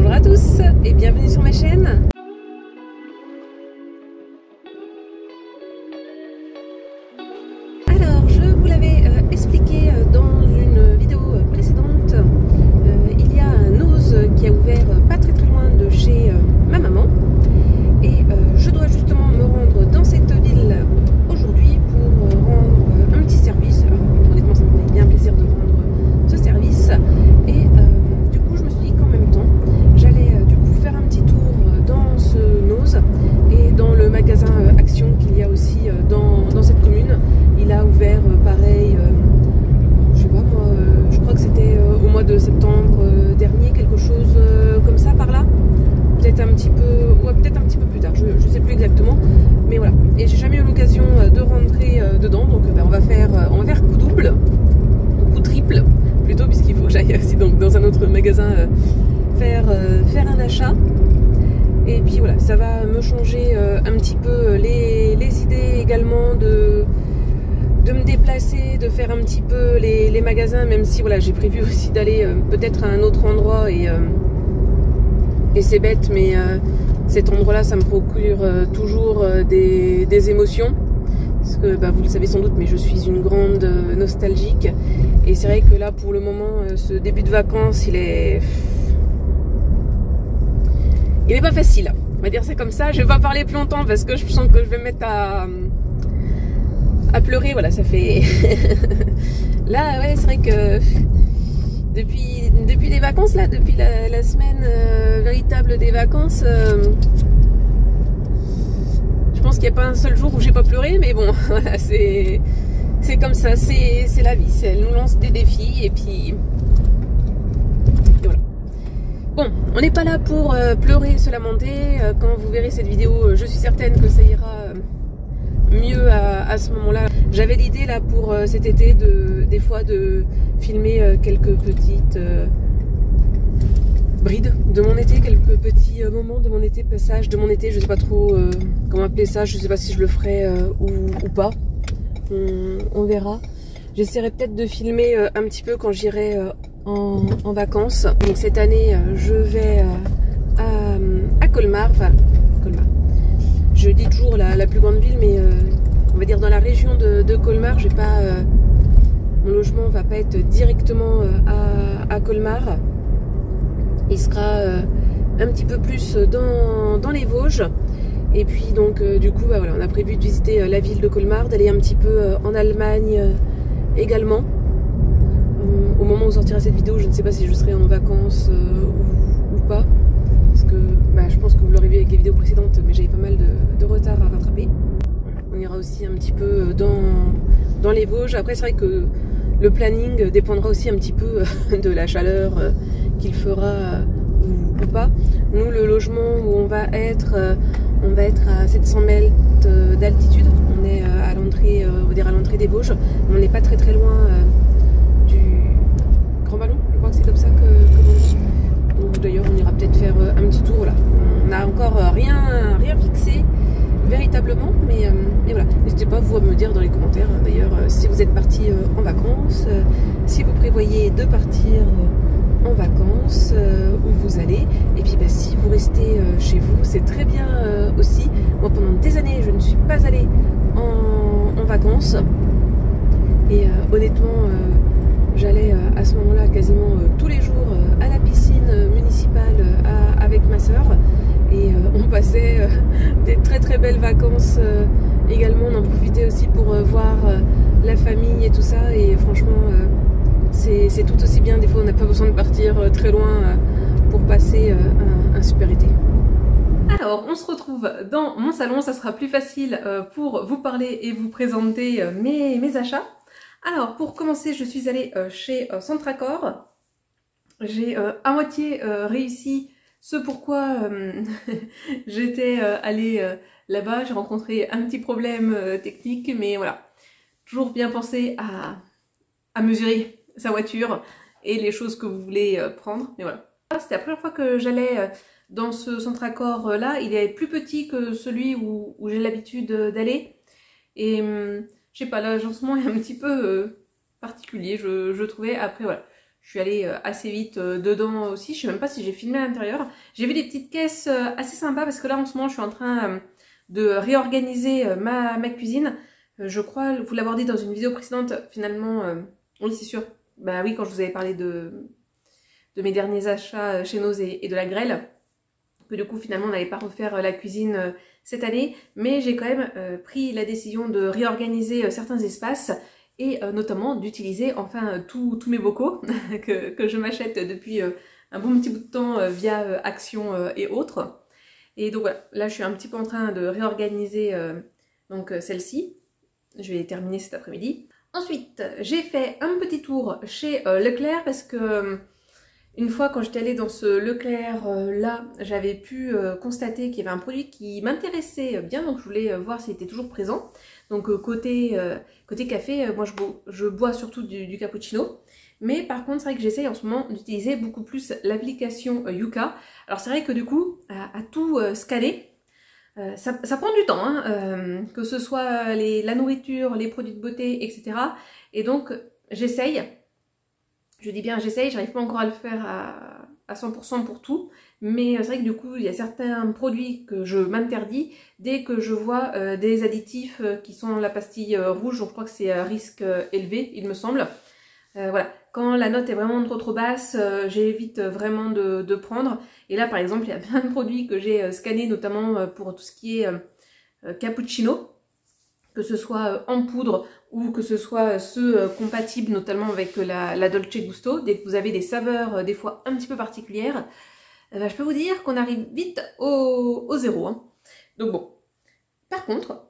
Bonjour à tous et bienvenue sur ma chaîne. Alors, je vous l'avais expliqué dans une vidéo précédente, il y a un Noz qui a ouvert pas très loin de chez ma maman et je dois justement me rendre dans cette ville aujourd'hui pour rendre un petit service. Alors, honnêtement, ça me fait bien plaisir de rendre ce service et du coup je me suis dit qu'en même temps j'allais du coup faire un petit tour dans ce Noz et dans le magasin Action qu'il y a aussi dans cette commune. Il a ouvert pareil, je sais pas moi, je crois que c'était au mois de septembre dernier, quelque chose comme ça par là. Peut-être un petit peu, ouais, peut-être un petit peu plus tard, je sais plus exactement, mais voilà. Et j'ai jamais eu l'occasion de rentrer dedans, donc on va faire coup double, coup triple plutôt, puisqu'il faut que j'aille aussi donc dans un autre magasin faire un achat. Et puis voilà, ça va me changer un petit peu les idées également de me déplacer, de faire un petit peu les magasins, même si voilà, j'ai prévu aussi d'aller peut-être à un autre endroit et c'est bête, mais cet endroit-là, ça me procure toujours des émotions. Parce que vous le savez sans doute, mais je suis une grande nostalgique. Et c'est vrai que là, pour le moment, ce début de vacances, il est pas facile. On va dire ça comme ça. Je vais pas parler plus longtemps parce que je sens que je vais me mettre à pleurer. Voilà, ça fait... Là, ouais, c'est vrai que depuis les vacances, là, depuis la semaine véritable des vacances, je pense qu'il n'y a pas un seul jour où j'ai pas pleuré, mais bon, voilà, c'est comme ça, c'est la vie, elle nous lance des défis et puis et voilà. Bon, on n'est pas là pour pleurer, se lamenter. Quand vous verrez cette vidéo, je suis certaine que ça ira mieux à ce moment-là. J'avais l'idée là pour cet été des fois de filmer quelques petites brides de mon été, quelques petits moments de mon été, passage de mon été, je sais pas trop comment appeler ça, je sais pas si je le ferai ou pas, on verra. J'essaierai peut-être de filmer un petit peu quand j'irai en vacances. Donc cette année je vais à Colmar, enfin Colmar, je dis toujours la plus grande ville, mais on va dire dans la région de Colmar. Je vais pas, mon logement va pas être directement à Colmar. Il sera un petit peu plus dans les Vosges. Et puis donc du coup voilà, on a prévu de visiter la ville de Colmar, d'aller un petit peu en Allemagne également. Au moment où sortira cette vidéo, je ne sais pas si je serai en vacances ou pas. Parce que je pense que vous l'aurez vu avec les vidéos précédentes, mais j'avais pas mal de retard à rattraper. On ira aussi un petit peu dans les Vosges. Après, c'est vrai que le planning dépendra aussi un petit peu de la chaleur qu'il fera ou pas. Nous, le logement où on va être à 700 mètres d'altitude. On est à l'entrée, on va dire à l'entrée des Vosges. On n'est pas très loin du Grand Ballon. Je crois que c'est comme ça que l'on dit. Donc d'ailleurs, on ira peut-être faire un petit tour là. On n'a encore rien fixé véritablement, mais voilà. N'hésitez pas vous à me dire dans les commentaires d'ailleurs si vous êtes parti en vacances, si vous prévoyez de partir en vacances, où vous allez, et puis si vous restez chez vous, c'est très bien aussi. Moi pendant des années je ne suis pas allée en vacances et honnêtement j'allais à ce moment-là quasiment tous les jours à la piscine municipale avec ma soeur. Et on passait des très belles vacances également. On en profitait aussi pour voir la famille et tout ça. Et franchement, c'est tout aussi bien. Des fois, on n'a pas besoin de partir très loin pour passer un super été. Alors, on se retrouve dans mon salon. Ça sera plus facile pour vous parler et vous présenter mes achats. Alors, pour commencer, je suis allée chez Centracor. J'ai à moitié réussi ce pourquoi j'étais allée là-bas. J'ai rencontré un petit problème technique, mais voilà. Toujours bien penser à mesurer sa voiture et les choses que vous voulez prendre. Mais voilà. C'était la première fois que j'allais dans ce Centracor là. Il est plus petit que celui où j'ai l'habitude d'aller. Et je sais pas, l'agencement est un petit peu particulier, je trouvais. Après voilà. Je suis allée assez vite dedans aussi. Je sais même pas si j'ai filmé à l'intérieur. J'ai vu des petites caisses assez sympas parce que là en ce moment je suis en train de réorganiser ma cuisine. Je crois vous l'avoir dit dans une vidéo précédente. Finalement, oui c'est sûr. Bah oui, quand je vous avais parlé de mes derniers achats chez Noz et de la grêle. Que du coup finalement on n'allait pas refaire la cuisine cette année. Mais j'ai quand même pris la décision de réorganiser certains espaces. Et notamment d'utiliser enfin tous mes bocaux que je m'achète depuis un bon petit bout de temps via Action et autres. Et donc voilà, là je suis un petit peu en train de réorganiser donc celle-ci. Je vais terminer cet après-midi. Ensuite, j'ai fait un petit tour chez Leclerc parce que une fois quand j'étais allée dans ce Leclerc là, j'avais pu constater qu'il y avait un produit qui m'intéressait bien, donc je voulais voir s'il était toujours présent. Donc côté café, moi je bois surtout du cappuccino. Mais par contre, c'est vrai que j'essaye en ce moment d'utiliser beaucoup plus l'application Yuka. Alors c'est vrai que du coup, à tout scanner, ça prend du temps, hein, que ce soit la nourriture, les produits de beauté, etc. Et donc j'essaye. Je dis bien j'essaye, j'arrive pas encore à le faire à 100% pour tout, mais c'est vrai que du coup il y a certains produits que je m'interdis dès que je vois des additifs qui sont la pastille rouge, donc je crois que c'est risque élevé il me semble. Voilà, quand la note est vraiment trop basse, j'évite vraiment de prendre. Et là par exemple il y a plein de produits que j'ai scannés notamment pour tout ce qui est cappuccino, que ce soit en poudre ou que ce soit ceux compatibles notamment avec la Dolce Gusto. Dès que vous avez des saveurs des fois un petit peu particulières, je peux vous dire qu'on arrive vite au zéro. Hein. Donc bon, par contre,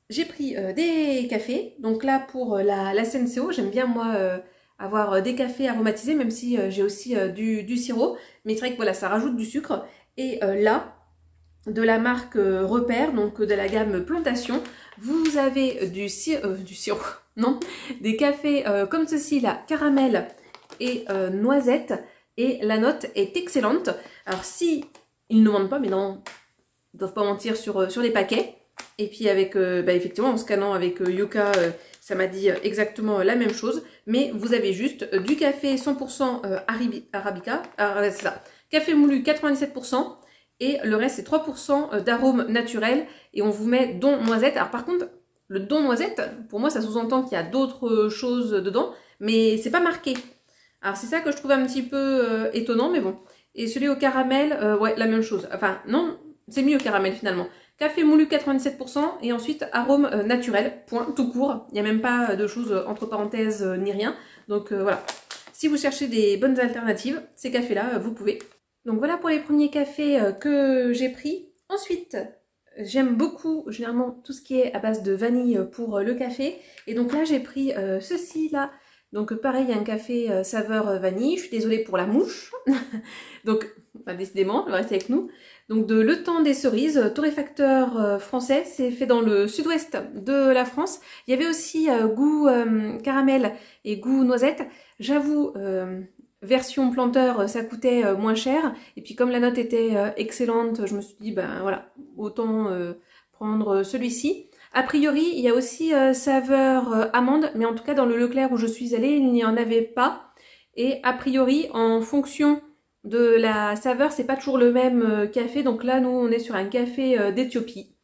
j'ai pris des cafés. Donc là pour la Senseo, j'aime bien moi avoir des cafés aromatisés, même si j'ai aussi du sirop. Mais c'est vrai que voilà, ça rajoute du sucre. Et là, de la marque Repère, donc de la gamme Plantation, vous avez du sirop, non, des cafés comme ceci là, caramel et noisette, et la note est excellente. Alors si ils ne mentent pas, mais non, ils ne doivent pas mentir sur les paquets. Et puis avec, effectivement en scannant avec Yuka, ça m'a dit exactement la même chose, mais vous avez juste du café 100% Arabica, c'est ça, café moulu 97%, et le reste c'est 3% d'arôme naturel, et on vous met don noisette. Alors par contre, le don noisette, pour moi ça sous-entend qu'il y a d'autres choses dedans, mais c'est pas marqué. Alors c'est ça que je trouve un petit peu étonnant, mais bon. Et celui au caramel, ouais, la même chose. Enfin, non, c'est mieux au caramel finalement. Café moulu 97% et ensuite arôme naturel, point, tout court. Il n'y a même pas de choses entre parenthèses ni rien. Donc voilà, si vous cherchez des bonnes alternatives, ces cafés-là, vous pouvez. Donc voilà pour les premiers cafés que j'ai pris. Ensuite, j'aime beaucoup généralement tout ce qui est à base de vanille pour le café. Et donc là, j'ai pris ceci là. Donc pareil, un café saveur vanille. Je suis désolée pour la mouche. Donc, enfin, décidément, elle va rester avec nous. Donc de Le Temps des Cerises, torréfacteur français, c'est fait dans le sud-ouest de la France. Il y avait aussi goût caramel et goût noisette. J'avoue, version planteur, ça coûtait moins cher. Et puis comme la note était excellente, je me suis dit, ben voilà, autant prendre celui-ci. A priori, il y a aussi saveur amande, mais en tout cas dans le Leclerc où je suis allée, il n'y en avait pas. Et a priori, en fonction de la saveur, c'est pas toujours le même café. Donc là, nous, on est sur un café d'Éthiopie.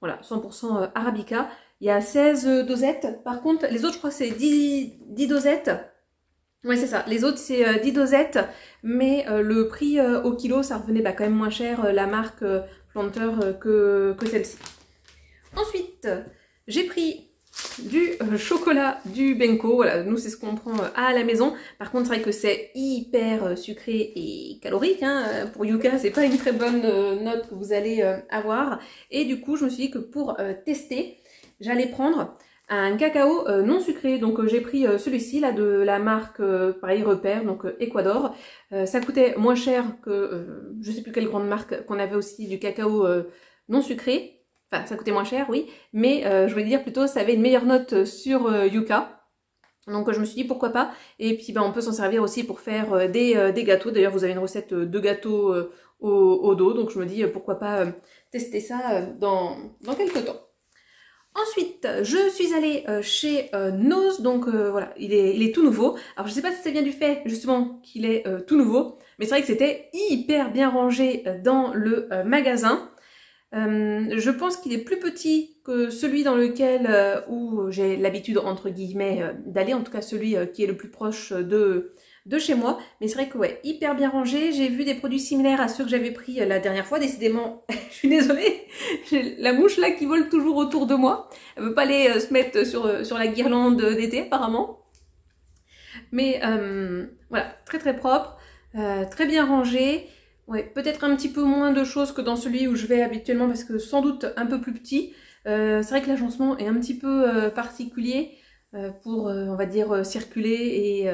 Voilà, 100% Arabica. Il y a 16 dosettes. Par contre, les autres, je crois que c'est 10 dosettes. Ouais, c'est ça. Les autres, c'est 10 dosettes. Mais le prix au kilo, ça revenait quand même moins cher, la marque Planteur, que celle-ci. Ensuite, j'ai pris du chocolat du Benko. Voilà, nous c'est ce qu'on prend à la maison. Par contre, c'est vrai que c'est hyper sucré et calorique. Hein. Pour Yuka, c'est pas une très bonne note que vous allez avoir. Et du coup, je me suis dit que pour tester, j'allais prendre un cacao non sucré. Donc j'ai pris celui-ci là de la marque pareil Repère, donc Ecuador. Ça coûtait moins cher que je sais plus quelle grande marque qu'on avait aussi du cacao non sucré. Enfin, ça coûtait moins cher, oui, mais je voulais dire plutôt ça avait une meilleure note sur Yuka. Donc je me suis dit pourquoi pas. Et puis on peut s'en servir aussi pour faire des gâteaux. D'ailleurs, vous avez une recette de gâteaux au dos, donc je me dis pourquoi pas tester ça dans quelques temps. Ensuite, je suis allée chez Nose, donc voilà, il est tout nouveau. Alors je sais pas si ça vient du fait justement qu'il est tout nouveau, mais c'est vrai que c'était hyper bien rangé dans le magasin. Je pense qu'il est plus petit que celui dans lequel où j'ai l'habitude entre guillemets d'aller, en tout cas celui qui est le plus proche de chez moi. Mais c'est vrai que ouais, hyper bien rangé. J'ai vu des produits similaires à ceux que j'avais pris la dernière fois. Décidément, je suis désolée, j'ai la mouche là qui vole toujours autour de moi. Elle veut pas aller se mettre sur la guirlande d'été apparemment. Mais voilà, très très propre, très bien rangé. Ouais, peut-être un petit peu moins de choses que dans celui où je vais habituellement parce que sans doute un peu plus petit. C'est vrai que l'agencement est un petit peu particulier pour, on va dire, circuler et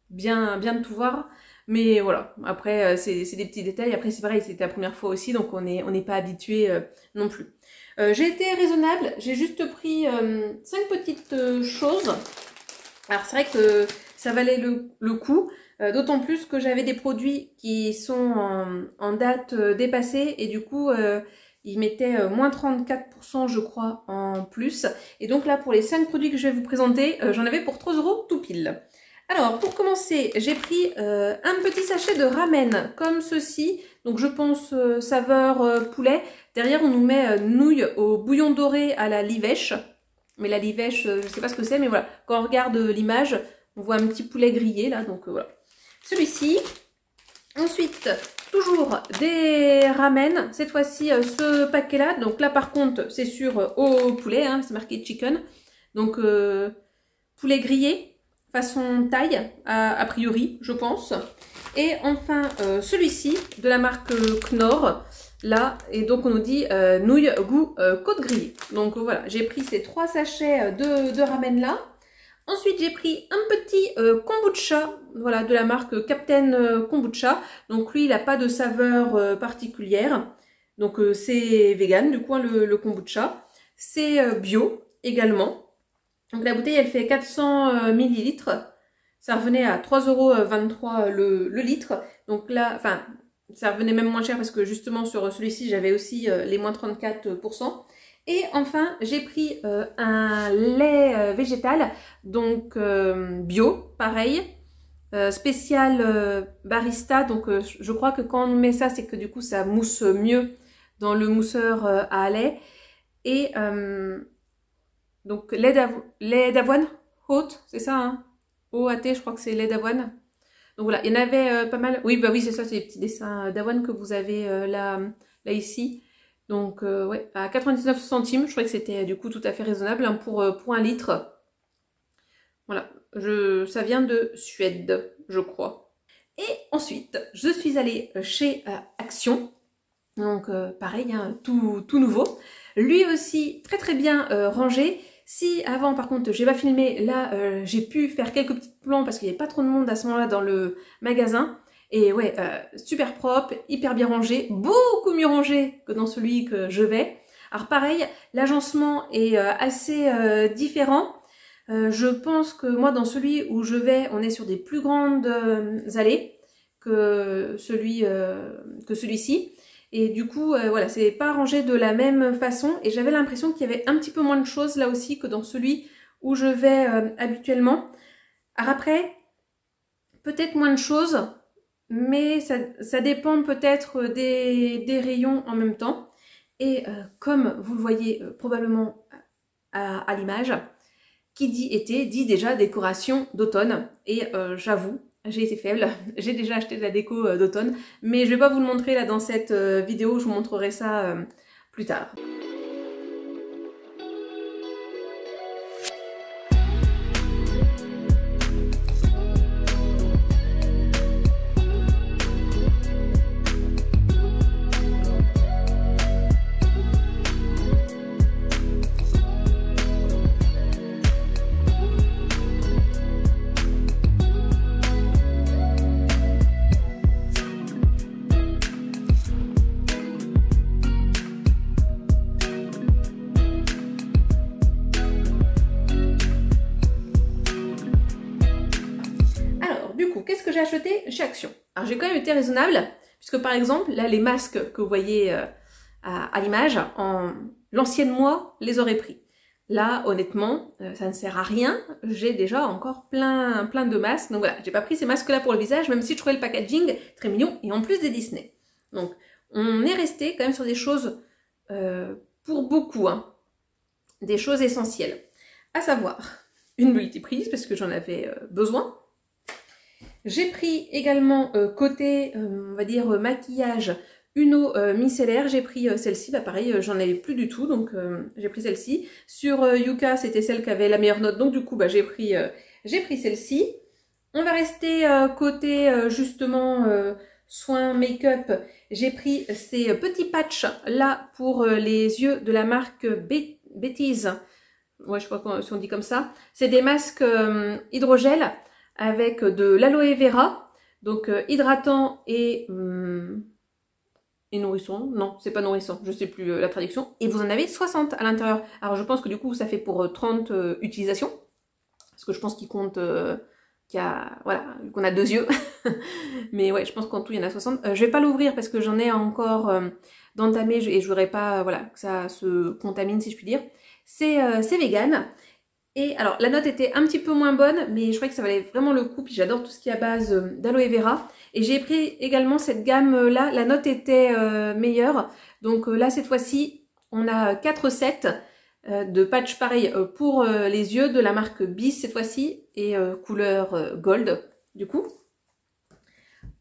bien tout voir. Mais voilà, après c'est des petits détails. Après c'est pareil, c'était la première fois aussi, donc on n'est pas habitué non plus. J'ai été raisonnable, j'ai juste pris 5 petites choses. Alors c'est vrai que ça valait le coup. D'autant plus que j'avais des produits qui sont en date dépassée et du coup ils mettaient moins 34% je crois en plus. Et donc là pour les 5 produits que je vais vous présenter, j'en avais pour 3 € tout pile. Alors pour commencer, j'ai pris un petit sachet de ramen comme ceci. Donc je pense saveur poulet. Derrière on nous met nouilles au bouillon doré à la livèche. Mais la livèche, je sais pas ce que c'est, mais voilà. Quand on regarde l'image, on voit un petit poulet grillé là, donc voilà. Celui-ci. Ensuite, toujours des ramen. Cette fois-ci, ce paquet-là. Donc là, par contre, c'est sur au poulet. Hein, c'est marqué chicken. Donc, poulet grillé, façon thaï, a priori, je pense. Et enfin, celui-ci, de la marque Knorr. Là, et donc on nous dit nouilles goût côte grillée. Donc voilà, j'ai pris ces 3 sachets de ramen là. Ensuite, j'ai pris un petit kombucha, voilà, de la marque Captain Kombucha. Donc lui, il n'a pas de saveur particulière. Donc c'est vegan, du coup, hein, le kombucha. C'est bio également. Donc la bouteille, elle fait 400 millilitres. Ça revenait à 3,23 € le litre. Donc là, enfin, ça revenait même moins cher parce que justement sur celui-ci, j'avais aussi les moins 34%. Et enfin, j'ai pris un lait végétal, donc bio, pareil, spécial barista. Donc je crois que quand on met ça, c'est que du coup ça mousse mieux dans le mousseur à lait. Et donc lait d'avoine haute, c'est ça, hein, OAT, je crois que c'est lait d'avoine. Donc voilà, il y en avait pas mal. Oui, bah oui, c'est ça, c'est les petits dessins d'avoine que vous avez là ici. Donc ouais, à 99 centimes, je trouvais que c'était du coup tout à fait raisonnable hein, pour 1 litre. Voilà, ça vient de Suède, je crois. Et ensuite, je suis allée chez Action. Donc pareil, hein, tout nouveau. Lui aussi, très très bien rangé. Si avant par contre j'ai pas filmé, là j'ai pu faire quelques petits plans parce qu'il n'y avait pas trop de monde à ce moment-là dans le magasin. Et ouais, super propre, hyper bien rangé, beaucoup mieux rangé que dans celui que je vais. Alors pareil, l'agencement est assez différent. Je pense que moi dans celui où je vais, on est sur des plus grandes allées que celui-ci. Et du coup, voilà, c'est pas rangé de la même façon. Et j'avais l'impression qu'il y avait un petit peu moins de choses là aussi que dans celui où je vais habituellement. Alors après, peut-être moins de choses, mais ça dépend peut-être des rayons en même temps. Et comme vous le voyez probablement à l'image, qui dit été dit déjà décoration d'automne. Et j'avoue, j'ai été faible, j'ai déjà acheté de la déco d'automne, mais je vais pas vous le montrer là dans cette vidéo, je vous montrerai ça plus tard. Qu'est-ce que j'ai acheté chez Action? Alors j'ai quand même été raisonnable, puisque par exemple, là les masques que vous voyez à l'image, en l'ancienne moi les aurais pris. Là, honnêtement, ça ne sert à rien. J'ai déjà encore plein de masques. Donc voilà, j'ai pas pris ces masques-là pour le visage, même si je trouvais le packaging très mignon et en plus des Disney. Donc, on est resté quand même sur des choses pour beaucoup, hein, des choses essentielles. À savoir, une multiprise, parce que j'en avais besoin. J'ai pris également côté, on va dire, maquillage, une eau micellaire. J'ai pris celle-ci, bah pareil, j'en avais plus du tout, donc j'ai pris celle-ci. Sur Yuka, c'était celle qui avait la meilleure note, donc du coup, bah, j'ai pris celle-ci. On va rester côté, justement, soins make-up. J'ai pris ces petits patchs là pour les yeux de la marque Bêtise. Ouais, je sais pas si on dit comme ça. C'est des masques hydrogel avec de l'aloe vera, donc hydratant et nourrissant. Non, c'est pas nourrissant, je sais plus la traduction. Et vous en avez 60 à l'intérieur. Alors je pense que du coup ça fait pour 30 utilisations, parce que je pense qu'il compte voilà, qu'on a 2 yeux. Mais ouais, je pense qu'en tout il y en a 60. Je vais pas l'ouvrir parce que j'en ai encore d'entamé et je voudrais pas, voilà, que ça se contamine si je puis dire. C'est vegan. Et alors la note était un petit peu moins bonne, mais je croyais que ça valait vraiment le coup, puis j'adore tout ce qui est à base d'aloe vera. Et j'ai pris également cette gamme là, la note était meilleure. Donc là cette fois-ci, on a 4 sets de patchs pareil pour les yeux de la marque Bis cette fois-ci, et couleur gold du coup.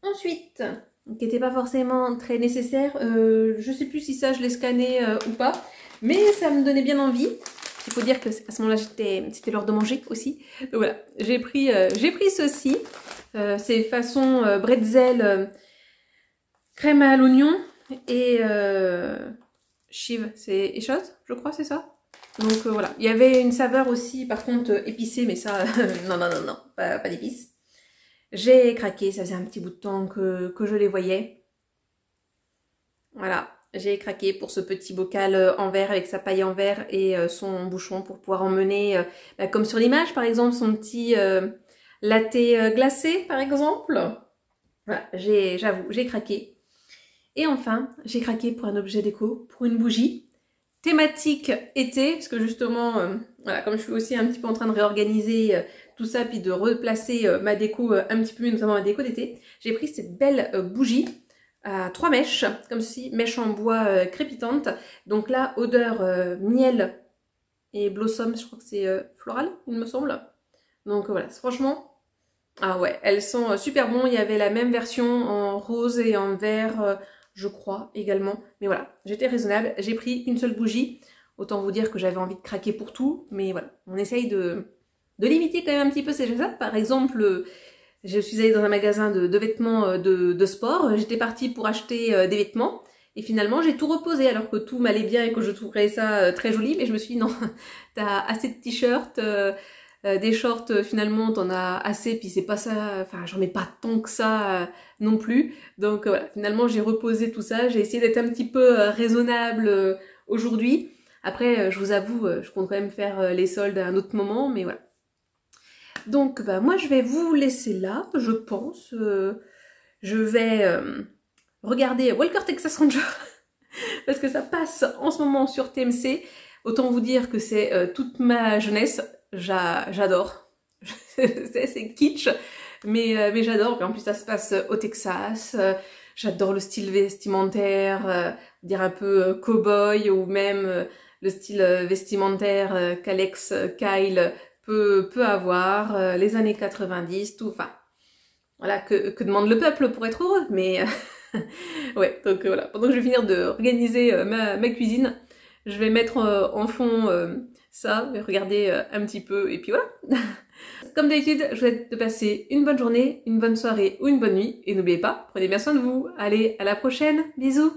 Ensuite, qui n'était pas forcément très nécessaire, je sais plus si ça je l'ai scanné ou pas, mais ça me donnait bien envie. Il faut dire que à ce moment-là, c'était l'heure de manger aussi. Donc voilà, j'ai pris ceci. C'est façon bretzel, crème à l'oignon et chive, c'est échos, je crois, c'est ça. Donc voilà, il y avait une saveur aussi, par contre, épicée, mais ça, non, pas d'épices. J'ai craqué, ça faisait un petit bout de temps que je les voyais. Voilà. J'ai craqué pour ce petit bocal en verre avec sa paille en verre et son bouchon pour pouvoir emmener, comme sur l'image par exemple, son petit latte glacé par exemple. Voilà, j'avoue, j'ai craqué. Et enfin, j'ai craqué pour un objet déco, pour une bougie thématique été, parce que justement, voilà, comme je suis aussi un petit peu en train de réorganiser tout ça, puis de replacer ma déco un petit peu mieux, notamment ma déco d'été, j'ai pris cette belle bougie à 3 mèches, comme ceci, mèches en bois crépitante. Donc là, odeur miel et blossom, je crois que c'est floral, il me semble. Donc voilà, franchement, ah ouais, elles sont super bon. Il y avait la même version en rose et en vert, je crois, également. Mais voilà, j'étais raisonnable, j'ai pris une seule bougie. Autant vous dire que j'avais envie de craquer pour tout, mais voilà, on essaye de limiter quand même un petit peu ces choses-là. Par exemple, je suis allée dans un magasin de vêtements de sport. J'étais partie pour acheter des vêtements. Et finalement, j'ai tout reposé alors que tout m'allait bien et que je trouverais ça très joli. Mais je me suis dit non, t'as assez de t-shirts, des shorts finalement t'en as assez. Puis c'est pas ça, enfin j'en ai pas tant que ça non plus. Donc voilà, finalement j'ai reposé tout ça. J'ai essayé d'être un petit peu raisonnable aujourd'hui. Après, je vous avoue, je compte quand même faire les soldes à un autre moment. Mais voilà. Donc bah, moi je vais vous laisser là, je pense. Je vais regarder Walker Texas Ranger parce que ça passe en ce moment sur TMC. Autant vous dire que c'est toute ma jeunesse, j'adore. C'est kitsch, mais j'adore. En plus ça se passe au Texas. J'adore le style vestimentaire, dire un peu cow-boy ou même le style vestimentaire qu'Alex Kyle peut avoir, les années 90, tout, enfin, voilà, que demande le peuple pour être heureux, mais ouais, donc voilà, pendant que je vais finir de organiser ma cuisine, je vais mettre en fond ça, regarder un petit peu, et puis voilà. Comme d'habitude, je vous souhaite de passer une bonne journée, une bonne soirée ou une bonne nuit, et n'oubliez pas, prenez bien soin de vous, allez, à la prochaine, bisous.